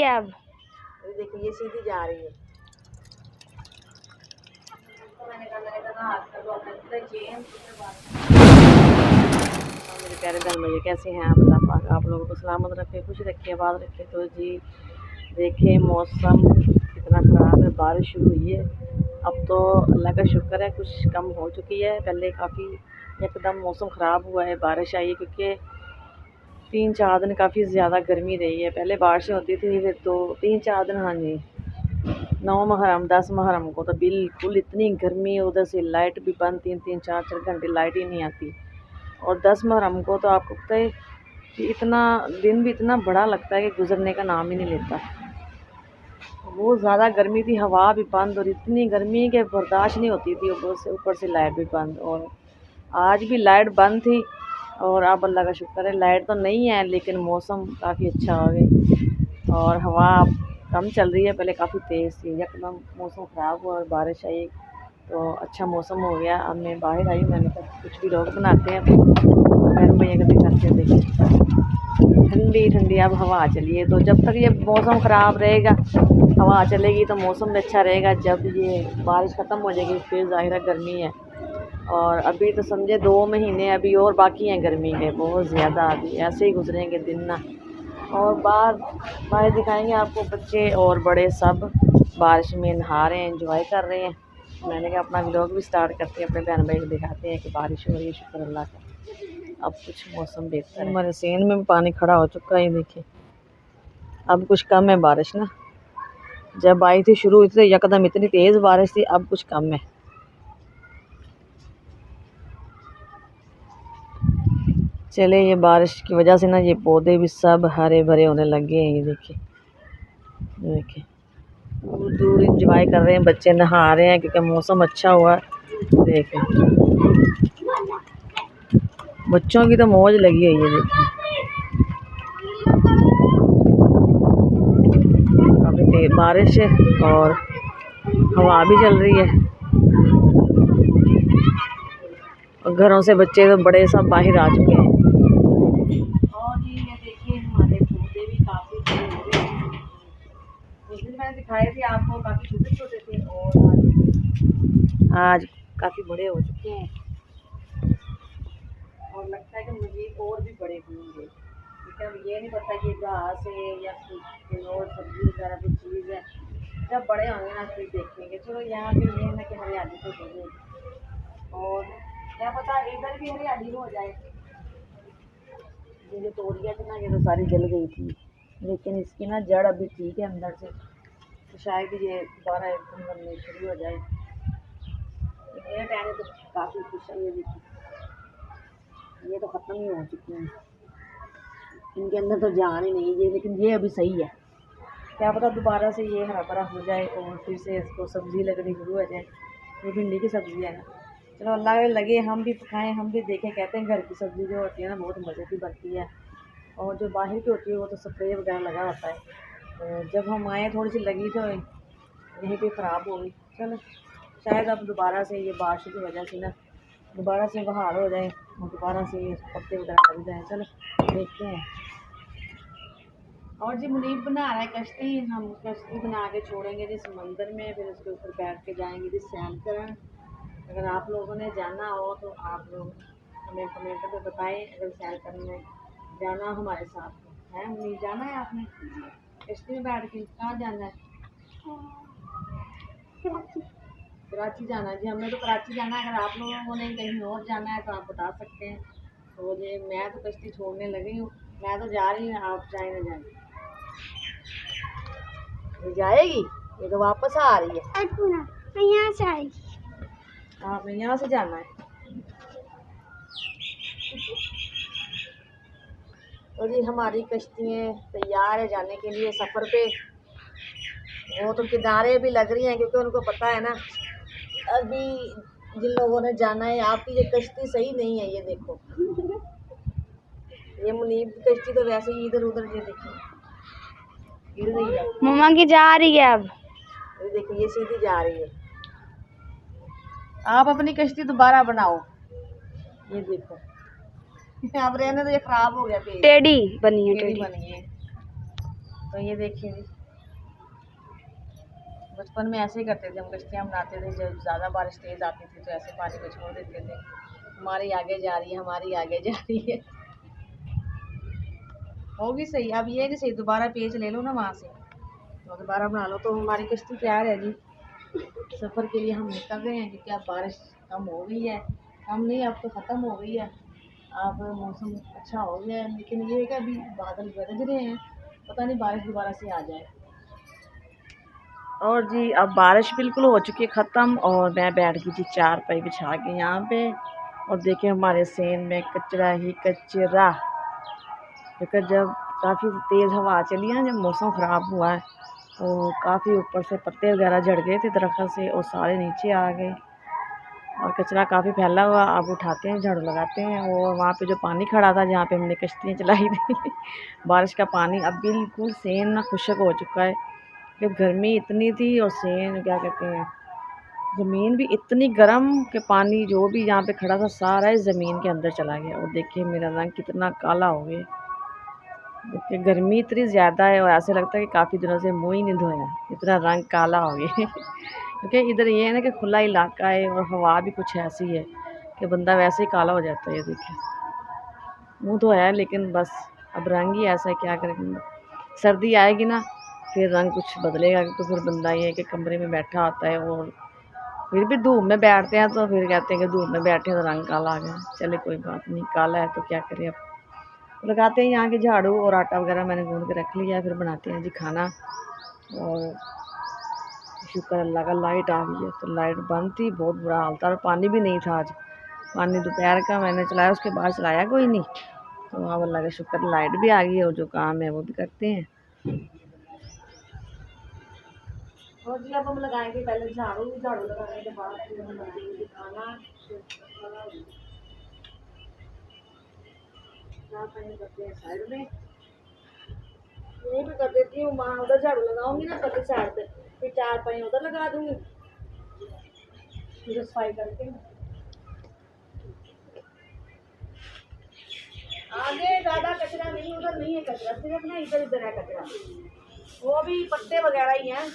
है अब। देखिए ये सीधी जा रही है। मेरे प्यारे बहन भैया कैसे हैं आप? अल्लाह पाक आप लोगों को सलामत रखे, खुश रखे, आबाद रखे। तो जी देखिए मौसम कितना ख़राब है, बारिश शुरू हुई है। अब तो अल्लाह का शुक्र है कुछ कम हो चुकी है। पहले काफ़ी एकदम मौसम ख़राब हुआ है, बारिश आई है क्योंकि 3-4 दिन काफ़ी ज़्यादा गर्मी रही है। पहले बारिशें होती थी फिर तो 3-4 दिन, हाँ जी 9 मुहर्रम 10 मुहर्रम को तो बिल्कुल इतनी गर्मी, उधर से लाइट भी बंद, 3-3 4-4 घंटे लाइट ही नहीं आती। और 10 मुहर्रम को तो आपको पता है कि इतना दिन भी इतना बड़ा लगता है कि गुजरने का नाम ही नहीं लेता। बहुत ज़्यादा गर्मी थी, हवा भी बंद और इतनी गर्मी कि बर्दाश्त नहीं होती थी। ऊपर से लाइट भी बंद, और आज भी लाइट बंद थी। और अब अल्लाह का शुक्र है लाइट तो नहीं है लेकिन मौसम काफ़ी अच्छा हो गया और हवा कम चल रही है। पहले काफ़ी तेज़ थी, एकदम मौसम ख़राब हुआ और बारिश आई तो अच्छा मौसम हो गया। अब मैं बाहर आई, मैंने कहा कुछ भी लोग बनाते हैं बहन भैया को दिखाते हैं। देखिए ठंडी ठंडी अब हवा चली है। तो जब तक ये मौसम ख़राब रहेगा हवा चलेगी तो मौसम भी अच्छा रहेगा। जब ये बारिश ख़त्म हो जाएगी फिर ज़ाहिर गर्मी है। और अभी तो समझे 2 महीने अभी और बाकी हैं गर्मी के, बहुत ज़्यादा। अभी ऐसे ही गुजरेंगे दिन ना। और बाहर दिखाएंगे आपको, बच्चे और बड़े सब बारिश में नहा रहे हैं, एंजॉय कर रहे हैं। मैंने कहा अपना व्लॉग भी स्टार्ट करते हैं, अपने बहन भाई को दिखाते हैं कि बारिश हो रही है, शुक्र अल्लाह का। अब कुछ मौसम बेहतर है। हमारे सीन में भी पानी खड़ा हो चुका है, देखिए अब कुछ कम है बारिश ना। जब आई थी शुरू हुई थी यकदम इतनी तेज़ बारिश थी, अब कुछ कम है। चले ये बारिश की वजह से ना ये पौधे भी सब हरे भरे होने लग गए हैं। ये देखिए देखिए दूर दूर इंजॉय कर रहे हैं, बच्चे नहा रहे हैं क्योंकि मौसम अच्छा हुआ है। देखिए बच्चों की तो मौज लगी हुई है। देखिए काफ़ी तेज बारिश है और हवा भी चल रही है और घरों से बच्चे तो बड़े सब बाहर आ चुके हैं। और जी ये देखिए हमारे पौधे भी काफ़ी बड़े हो गए हैं। उस दिन मैंने दिखाए थे आपको, काफ़ी छोटे छोटे थे और आज काफ़ी बड़े हो चुके हैं और लगता है कि मज़ीद और भी बड़े होंगे। क्योंकि अब ये नहीं पता कि घास है या कोई और सब्जी वगैरह की चीज़ है। जब बड़े होंगे ना फिर देखेंगे। चलो यहाँ पे ये है ना कि हरियाली तो हो गई और क्या पता इधर भी हरियाली हो जाए। ये जो तोड़ियाँ थी ना ये तो सारी जल गई थी, लेकिन इसकी ना जड़ अभी ठीक है अंदर से, तो शायद ये दोबारा एकदम बनने शुरू हो जाए। ये टहने तो काफ़ी खुश है। ये देखिए ये तो ख़त्म ही हो चुकी हैं, इनके अंदर तो जान ही नहीं है। लेकिन ये अभी सही है, क्या पता दोबारा से ये हरा भरा हो जाए और फिर से इसको सब्ज़ी लगनी शुरू हो जाए। ये भिंडी की सब्ज़ी है ना, चलो अल्लाह के लगे हम भी पकाएं, हम भी देखें। कहते हैं घर की सब्ज़ी जो होती है ना बहुत मज़े की बनती है और जो बाहर की होती है वो तो स्प्रे वगैरह लगा होता है। तो जब हम आए थोड़ी सी लगी तो यहीं पे ख़राब हो गई। चलो शायद अब दोबारा से ये बारिश की वजह से ना दोबारा से बहार हो जाए और दोबारा से ये पत्ते वगैरह लग जाए। चलो देखते हैं। और जी मुनीब बना रहा है कश्ती, हम कश्ती बना के छोड़ेंगे जी समंदर में, फिर उसके ऊपर बैठ के जाएंगे जी सैर करन। अगर आप लोगों ने जाना हो तो आप लोग हमें कमेंट में बताएं। अगर सैर करने जाना हमारे साथ है, मुनीब जाना है आपने कश्ती में बैठ के? कहाँ जाना है? कराची जाना है जी, हमने तो कराची जाना है। अगर आप लोगों ने कहीं और जाना है तो आप बता सकते हैं। तो ये मैं तो कश्ती छोड़ने लगी हूँ, मैं तो जा रही हूँ, आप जाए ना जाए। ये जाएगी, ये तो वापस आ रही है। यहाँ से आएगी, आपने यहाँ से जाना है। तो जी हमारी कश्तियाँ तैयार है जाने के लिए सफ़र पे। वो तो किनारे भी लग रही हैं क्योंकि उनको पता है ना अभी जिन लोगों ने जाना है। आपकी ये कश्ती सही नहीं है, ये देखो ये मुनीब की कश्ती तो वैसे ही इधर उधर ये देखिए गिर रही है। मम्मा की जा रही है अब। ये देखिए ये सीधी जा रही है। आप अपनी कश्ती दोबारा बनाओ। ये देखो अब रहने तो ये खराब हो गया, टेढ़ी बनी है, टेढ़ी बनी है। तो ये देखिए जी, बचपन में ऐसे ही करते थे हम, कश्तियाँ बनाते थे। जब ज़्यादा बारिश तेज़ आती थी तो ऐसे पानी में छोड़ देते थे, हमारी आगे जा रही है, हमारी आगे जा रही है। होगी सही। अब ये कि सही दोबारा पेज ले लो ना वहाँ से, तो दोबारा बना लो। तो हमारी कश्ती तैयार है जी, सफ़र के लिए हम निकल रहे हैं क्योंकि अब बारिश कम हो गई है। कम नहीं, अब तो ख़त्म हो गई है। अब मौसम अच्छा हो गया है, लेकिन ये है कि अभी बादल गरज रहे हैं, पता नहीं बारिश दोबारा से आ जाए। और जी अब बारिश बिल्कुल हो चुकी है ख़त्म, और मैं बैठ गई थी चारपाई बिछा के यहाँ पे। और देखिए हमारे सेन में कचरा ही कचरा, क्योंकि जब काफ़ी तेज़ हवा चली है, जब मौसम ख़राब हुआ है तो काफ़ी ऊपर से पत्ते वगैरह झड़ गए थे दरख्त से और सारे नीचे आ गए और कचरा काफ़ी फैला हुआ। अब उठाते हैं, झाड़ू लगाते हैं। और वहाँ पे जो पानी खड़ा था जहाँ पे हमने कश्तियाँ चलाई थी बारिश का पानी अब बिल्कुल सेन ना खुश्क हो चुका है, कि गर्मी इतनी थी और सेन क्या कहते हैं, ज़मीन भी इतनी गर्म कि पानी जो भी यहाँ पे खड़ा था सारा ज़मीन के अंदर चला गया। और देखिए मेरा रंग कितना काला हो गया, देखिए गर्मी इतनी ज़्यादा है और ऐसे लगता है कि काफ़ी दिनों से मुँह ही नहीं धोया, इतना रंग काला हो गया क्योंकि इधर ये है ना कि खुला इलाका है और हवा भी कुछ ऐसी है कि बंदा वैसे ही काला हो जाता है। ये देखिए मुँह धोया है लेकिन बस अब रंग ही ऐसा है, क्या करेंगे। सर्दी आएगी ना फिर रंग कुछ बदलेगा, तो फिर बंदा ये है कि कमरे में बैठा होता है और फिर भी धूप में बैठते हैं तो फिर कहते हैं कि धूप में बैठे तो रंग काला आ गया। चले कोई बात नहीं, काला है तो क्या करें। अब लगाते हैं यहाँ के झाड़ू और आटा वगैरह मैंने गूँध के रख लिया, फिर बनाते हैं जी खाना। और शुक्र अल्लाह का लाइट आ गई है, तो लाइट बंद थी, बहुत बुरा हाल था और पानी भी नहीं था आज। पानी दोपहर का मैंने चलाया, उसके बाद चलाया कोई नहीं। तो अब अल्लाह का शुक्र लाइट भी आ गई है और जो काम है वो भी करते हैं। और जी अब हम लगाएंगे पहले झाड़ू, झाड़ू लगाने के बाद फिर हम बनाएंगे खाना। करते हैं साइड में, यही भी कर देती हूँ, वहाँ उधर झाड़ू लगाऊंगी ना पति साइड पे, फिर चारपाई उधर लगा दूंगी, फिर सफाई करके आगे ज़्यादा कचरा नहीं, उधर नहीं है कचरा, सिर्फ ना इधर इधर है कचरा, वो भी पत्ते वगैरह ही हैं,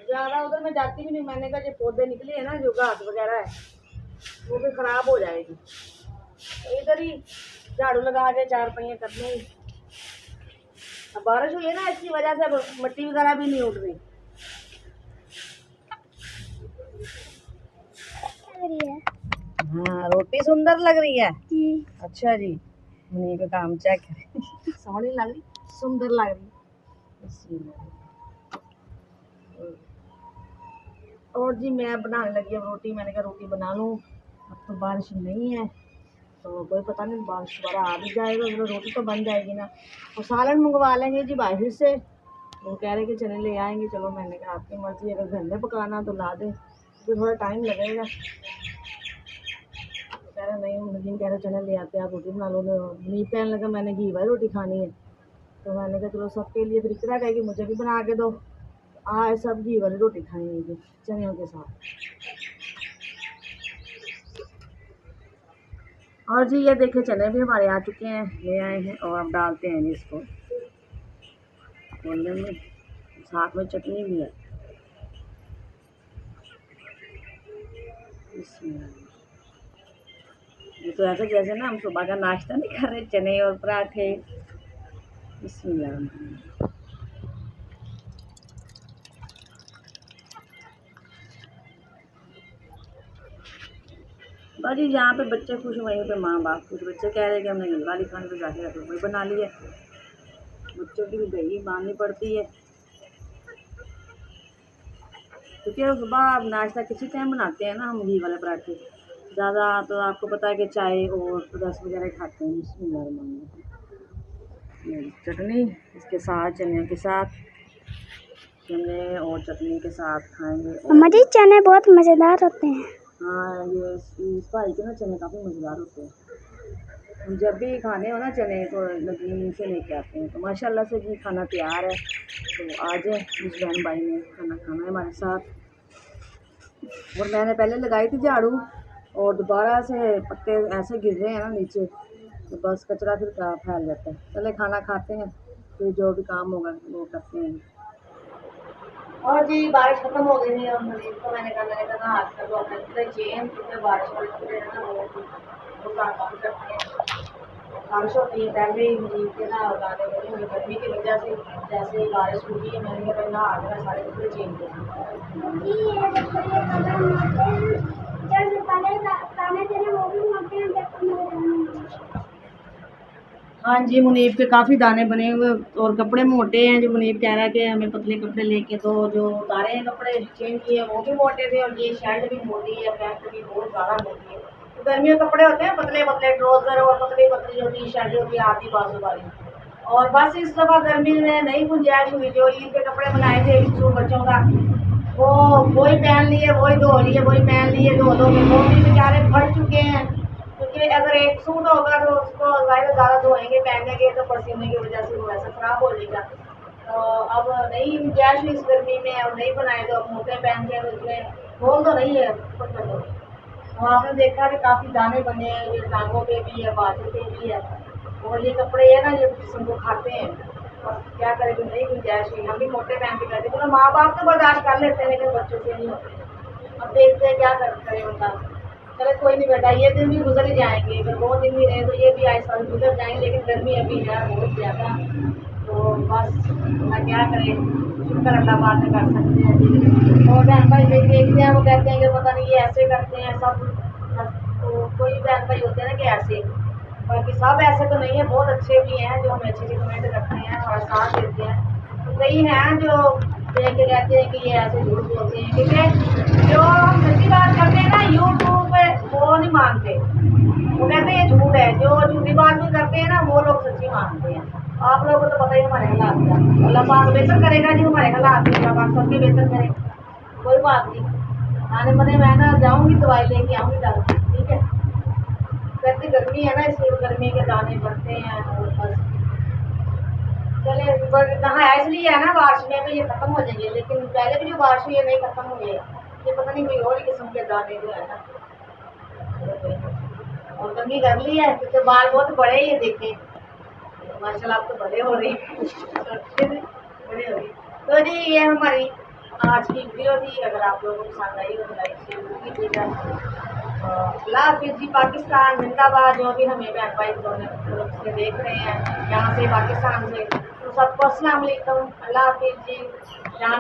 ज़्यादा उधर मैं जाती भी नहीं। मैंने कहा जो पौधे निकले हैं ना, जो घास वगैरह है वो भी ख़राब हो जाएगी, तो इधर ही झाड़ू लगा के चारपाइयाँ करने ही। अब बारिश हुई है ना, इसकी वजह से मिट्टी वगैरह भी नहीं उठ रही। हाँ रोटी सुंदर लग रही है जी। अच्छा जी, मनी का काम चेक करें सोहनी लग रही, सुंदर लग रही। और जी मैं बनाने लगी अब रोटी, मैंने कहा रोटी बना लूँ, अब तो बारिश नहीं है तो कोई पता नहीं बारिश दोबारा आ भी जाएगा तो रोटी तो बन जाएगी ना। और सालन मंगवा लेंगे जी बाहर से, वो कह रहे कि चने ले आएंगे। चलो मैंने कहा आपकी मर्ज़ी, अगर घर में पकाना तो ला दें, तो थोड़ा टाइम लगेगा। कह रहे नहीं, लेकिन कह रहे चने ले आते आप रोटी बना लो। नहीं कहने लगा मैंने घी वाली रोटी खानी है, तो मैंने कहा चलो सबके लिए, फिर इतना कहेगी मुझे भी बना के दो। आज सब घी वाली रोटी खाएंगे चनों के साथ। और जी ये देखिए चने भी हमारे आ चुके हैं, ले आए हैं और अब डालते हैं इसको बोलने में, साथ में चटनी भी है। ये तो ऐसा जैसे ना हम सुबह का नाश्ता नहीं कर रहे, चने और पराठे। बिस्मिल्लाह। बाजी जहाँ पे बच्चे खुश वहीं पे माँ बाप खुश। बच्चे कह रहे हैं कि हमने घी वाली खानी, तो जाके तो वही बना ली है। बच्चों की भी दही माननी पड़ती है, क्योंकि सुबह नाश्ता किसी टाइम बनाते हैं ना हम घी वाले पराठे ज़्यादा, तो आपको पता है कि चाय और रस वगैरह खाते हैं। बिस्मिल्लाह। चटनी इसके साथ, चने के साथ, चने और चटनी के साथ खाएंगे। मम्मा जी चने बहुत मज़ेदार होते हैं। हाँ ये इस भाई के ना चने काफ़ी मज़ेदार होते हैं। हम जब भी खाने हो ना चने तो नदीम से लेके आते हैं। तो माशाल्लाह से भी खाना तैयार है, तो आज इस बहन भाई ने खाना खाना है हमारे साथ। और मैंने पहले लगाई थी झाड़ू और दोबारा से पत्ते ऐसे गिर रहे हैं ना नीचे, तो बस कचरा फिर फैल जाता है। चले खाना खाते हैं, फिर जो भी काम होगा वो करते हैं। और जी बारिश खत्म हो गई थी और मरीज को मैंने कहा हाथ कर दो अपने कपड़े चेंज, क्योंकि बारिश वाले कपड़े है ना वो काम करते हैं। बारिश होती है पहले ही मरीज के ना गाने बने हुए गर्मी की वजह से, जैसे ही बारिश हुई है मैंने कहा ना आज मैं सारे कपड़े चेंज कर जी ये देखो ये कपड़े मोटे हैं, जो पहले गाने थे ना वो भी मोटे हैं, देखो मेरे गाने। हाँ जी, मुनीब के काफ़ी दाने बने हुए और कपड़े मोटे हैं। जो मुनीब कह रहा है कि हमें पतले कपड़े लेके तो जो उतारे हैं कपड़े चेंज किए वो भी मोटे थे और ये शर्ट भी मोटी है, पैंट भी बहुत ज़्यादा मोटी है। तो गर्मियों के कपड़े होते हैं पतले पतले ट्राउज़र और पतली पतली जो टी शर्ट होती है आधी बाजू वाली। और बस इस दफ़ा गर्मी में नहीं गुंजाइश हुई, जो ईद के कपड़े बनाए थे स्कूल बच्चों का वो वही पहन लिए, वही धो लिए, वही पहन लिए, धो के वो भी बेचारे फट चुके हैं। क्योंकि अगर एक सूट होगा तो उसको ज़्यादा धोएंगे पहनेंगे तो पसीने की वजह से वो ऐसा ख़राब हो जाएगा। तो अब नहीं गुंजाइश हुई इस गर्मी में और नहीं बनाए तो अब मोटे पहन के तो इसमें खोल तो नहीं है ऊपर तो। और आपने देखा कि काफ़ी दाने बने हैं, ये टांगों पे भी है, बाजू पे भी है। और ये कपड़े है ना ये जिसम को खाते हैं, और क्या करें कि नहीं गुंजाइश हुई। हम भी मोटे पहन के करते चलो माँ बाप तो बर्दाश्त कर लेते हैं लेकिन बच्चों से नहीं होते। अब देखते हैं क्या करें उनका। चलो कोई नहीं बेटा, ये दिन भी गुजर ही जाएंगे, अगर 2 दिन भी रहे तो ये भी आहिस्ता गुजर जाएंगे, लेकिन गर्मी अभी है बहुत ज़्यादा। तो बस ना क्या करें, शुक्र अल्लाह पाक का कर सकते हैं जी। और बहन भाई देखते हैं वो कहते हैं कि पता नहीं ये ऐसे करते हैं सब। तो कोई बहन भाई होते हैं ना कि ऐसे, बाकी सब ऐसे तो नहीं है, बहुत अच्छे भी हैं जो हमें अच्छे कमेंट करते हैं और साथ देते हैं। तो कई हैं जो देख के कहते हैं कि ये ऐसे झूठ बोलते हैं, क्योंकि जो हम सच्ची बात करते हैं ना यूट्यूब पे वो नहीं मानते, वो कहते हैं ये झूठ है। जो झूठी बात भी करते हैं ना वो लोग सच्ची मानते हैं। आप लोगों को तो पता ही हमारे हालात का, अल्लाह पाक बेहतर करेगा जी, हमारे हालात अल्लाह पाक सबके बेहतर करे, कोई बात नहीं। आने बने मैं ना जाऊँगी दवाई लेके आऊँगी कल, ठीक है। वैसे गर्मी है ना इसलिए गर्मी के दाने बढ़ते हैं और बस चले नहाया इसलिए है ना बारिश में, तो ये खत्म हो जाएंगे, लेकिन पहले भी जो बारिश हुई है नहीं खत्म हुई है, ये पता नहीं कोई और ही किस्म के दाने जो है ना। और कंघी कर ली है क्योंकि बाल बहुत बड़े ही देखे माशाल्लाह, आप तो बड़े हो रहे हैं बड़े हो रही। तो जी ये हमारी आज की वीडियो थी, अगर आप लोगों को पसंद आई हो तो लाइक शेयर कीजिएगा। अल्लाह हाफिज़ जी। पाकिस्तान जिंदाबाद। जो भी हमें बहन भाई से देख रहे हैं यहाँ से पाकिस्तान से, तो सबको अस्सलाम वालेकुम, अल्लाह हाफिज़ जी। जहाँ